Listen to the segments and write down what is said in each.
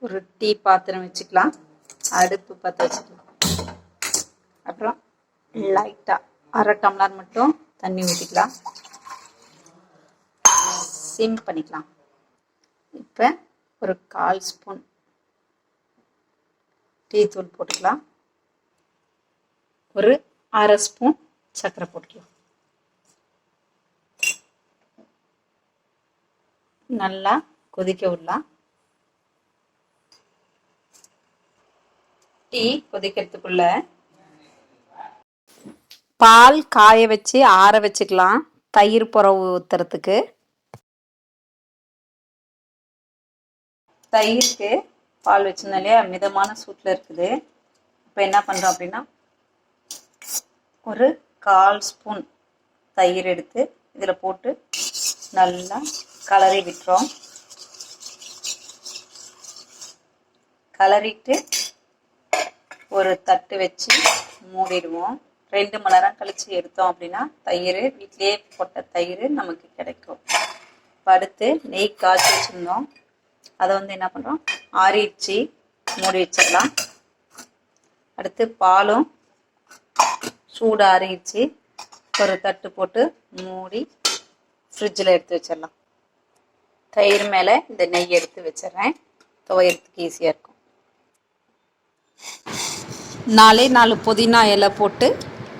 ஒரு டீ பாத்திரம் வச்சுக்கலாம். அடுப்பு பற்ற வச்சுக்கலாம். அப்புறம் லைட்டாக அரை டம்ளர் மட்டும் தண்ணி ஊற்றிக்கலாம். சிம் பண்ணிக்கலாம். இப்போ ஒரு 1/4 ஸ்பூன் டீ தூள் போட்டுக்கலாம். ஒரு அரை ஸ்பூன் சர்க்கரை போட்டுக்கலாம். நல்லா கொதிக்க விடலாம். டீ கொதிக்கிறதுக்குள்ள பால் காய வச்சு ஆற வச்சுக்கலாம். தயிர் புறவு ஊற்றுறதுக்கு. தயிருக்கு பால் வச்சிருந்தாலே மிதமான சூட்டில் இருக்குது. இப்போ என்ன பண்ணுறோம் அப்படின்னா ஒரு 1/4 ஸ்பூன் தயிர் எடுத்து இதில் போட்டு நல்லா கலரி விட்டுறோம். கலரிட்டு ஒரு தட்டு வச்சு மூடிடுவோம். 2 மணி நேரம் கழித்து எடுத்தோம் அப்படின்னா தயிர் வீட்டிலேயே போட்ட தயிர் நமக்கு கிடைக்கும். அடுத்து நெய் காய்ச்சி வச்சுருந்தோம். அதை என்ன பண்ணுறோம், ஆறிடுச்சு, மூடி வச்சிடலாம். அடுத்து பாலும் சூடு ஆறிடுச்சு. ஒரு தட்டு போட்டு மூடி ஃப்ரிட்ஜில் எடுத்து வச்சிடலாம். தயிர் மேலே இந்த நெய் எடுத்து வச்சிடறேன். துவையறதுக்கு ஈஸியாக இருக்கும். 4 புதினா இலை போட்டு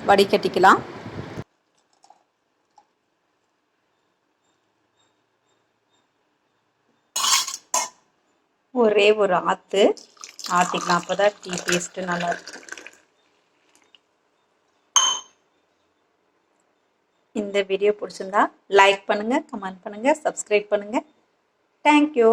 வடிகட்டிக்கலாம். ஒரே ஒரு ஆற்றிக்கலாம். அப்போ தான் டீ டேஸ்ட்டு நல்லாயிருக்கும். இந்த வீடியோ பிடிச்சிருந்தா லைக் பண்ணுங்கள், கமெண்ட் பண்ணுங்கள், சப்ஸ்கிரைப் பண்ணுங்கள். தேங்க்யூ.